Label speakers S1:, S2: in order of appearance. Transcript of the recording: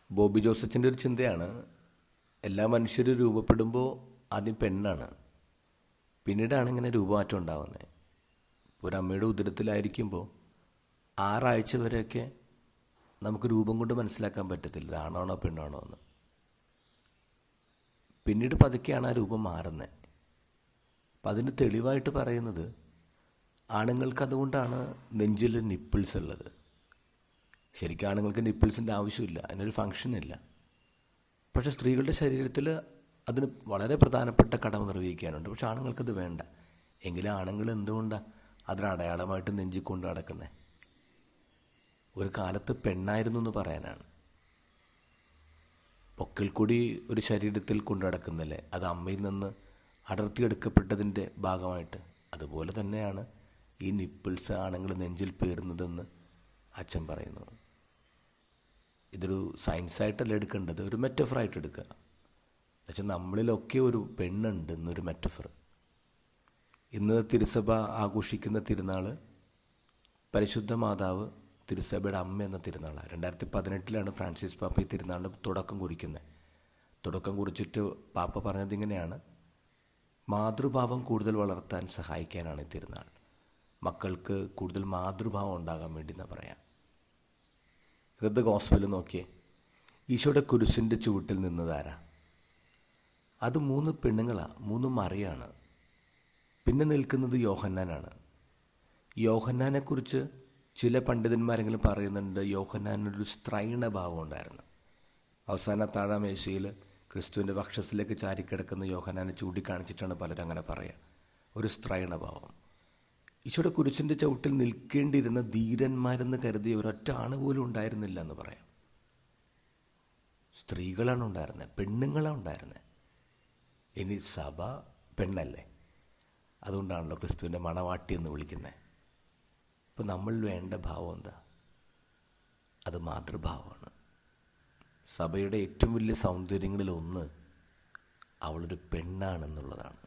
S1: ബോബി ജോസഫിൻ്റെ ഒരു ചിന്തയാണ്, എല്ലാ മനുഷ്യരും രൂപപ്പെടുമ്പോൾ ആദ്യം പെണ്ണാണ്, പിന്നീടാണ് ഇങ്ങനെ രൂപമാറ്റം ഉണ്ടാവുന്നത്. ഒരു അമ്മയുടെ ഉദരത്തിലായിരിക്കുമ്പോൾ 6 ആഴ്ച വരെയൊക്കെ നമുക്ക് രൂപം കൊണ്ട് മനസ്സിലാക്കാൻ പറ്റത്തില്ല ഇതാണാണോ പെണ്ണാണോ എന്ന്. പിന്നീട് പതുക്കെയാണ് ആ രൂപം മാറുന്നത്. അപ്പം അതിന് തെളിവായിട്ട് പറയുന്നത്, ആണുങ്ങൾക്ക് അതുകൊണ്ടാണ് നെഞ്ചിൽ നിപ്പിൾസ് ഉള്ളത്. ശരിക്കും ആണുങ്ങൾക്ക് നിപ്പിൾസിൻ്റെ ആവശ്യമില്ല, അതിനൊരു ഫങ്ഷനില്ല. പക്ഷേ സ്ത്രീകളുടെ ശരീരത്തിൽ അതിന് വളരെ പ്രധാനപ്പെട്ട കടമ നിർവഹിക്കാനുണ്ട്. പക്ഷെ ആണുങ്ങൾക്കത് വേണ്ട. എങ്കിലും ആണുങ്ങൾ എന്തുകൊണ്ടാണ് അതിന് അടയാളമായിട്ട് നെഞ്ചി കൊണ്ട് നടക്കുന്നത്? ഒരു കാലത്ത് പെണ്ണായിരുന്നു എന്ന് പറയാനാണ്. പൊക്കിൽ കൂടി ഒരു ശരീരത്തിൽ കൊണ്ടു നടക്കുന്നില്ലേ, അത് അമ്മയിൽ നിന്ന് അടർത്തിയെടുക്കപ്പെട്ടതിൻ്റെ ഭാഗമായിട്ട്. അതുപോലെ തന്നെയാണ് ഈ നിപ്പിൾസ് ആണുങ്ങൾ നെഞ്ചിൽ പേറുന്നതെന്ന് അച്ഛൻ പറയുന്നു. ഇതൊരു സയൻസായിട്ടല്ല എടുക്കേണ്ടത്, ഒരു മെറ്റഫറായിട്ട് എടുക്കുക. എന്നുവെച്ചാൽ നമ്മളിലൊക്കെ ഒരു പെണ്ണുണ്ട് എന്നൊരു മെറ്റഫർ. ഇന്ന് തിരുസഭ ആഘോഷിക്കുന്ന തിരുനാൾ പരിശുദ്ധ മാതാവ് തിരുസഭയുടെ അമ്മ എന്ന തിരുനാളാണ്. 2018 ഫ്രാൻസിസ് പാപ്പ ഈ തിരുനാളിന് തുടക്കം കുറിക്കുന്നത്. തുടക്കം കുറിച്ചിട്ട് പാപ്പ പറഞ്ഞത് ഇങ്ങനെയാണ്: മാതൃഭാവം കൂടുതൽ വളർത്താൻ സഹായിക്കാനാണ് ഈ തിരുനാൾ. മക്കൾക്ക് കൂടുതൽ മാതൃഭാവം ഉണ്ടാകാൻ വേണ്ടി എന്നാ പറയാം. ഇത് ഗോസ്പൽ നോക്കിയേ, ഈശോയുടെ കുരിശിൻ്റെ ചുവട്ടിൽ നിന്നതാരാ? അത് 3 പെണ്ണുങ്ങളാണ്, 3 മറിയാണ്. പിന്നെ നിൽക്കുന്നത് യോഹന്നാനാണ്. യോഹന്നാനെക്കുറിച്ച് ചില പണ്ഡിതന്മാരെങ്കിലും പറയുന്നുണ്ട്, യോഹന്നാനൊരു സ്ത്രൈണഭാവം ഉണ്ടായിരുന്നു. അവസാന താഴാമേശയിൽ ക്രിസ്തുവിൻ്റെ വക്ഷസിലേക്ക് ചാരിക്കിടക്കുന്ന യോഹന്നാനെ ചൂണ്ടിക്കാണിച്ചിട്ടാണ് പലരും അങ്ങനെ പറയുക, ഒരു സ്ത്രൈണഭാവം. ഈശോയുടെ കുരിശിൻ്റെ ചവിട്ടിൽ നിൽക്കേണ്ടിയിരുന്ന ധീരന്മാരെന്ന് കരുതിയ ഒരൊറ്റ ആണ് പോലും ഉണ്ടായിരുന്നില്ല എന്ന് പറയാം. സ്ത്രീകളാണ് ഉണ്ടായിരുന്നത്, പെണ്ണുങ്ങളാണ് ഉണ്ടായിരുന്നത്. ഇനി സഭ പെണ്ണല്ലേ, അതുകൊണ്ടാണല്ലോ ക്രിസ്തുവിൻ്റെ മണവാട്ടി എന്ന് വിളിക്കുന്നത്. ഇപ്പം നമ്മൾ വേണ്ട ഭാവം എന്താ? അത് മാതൃഭാവമാണ്. സഭയുടെ ഏറ്റവും വലിയ സൗന്ദര്യങ്ങളിലൊന്ന് അവളൊരു പെണ്ണാണെന്നുള്ളതാണ്.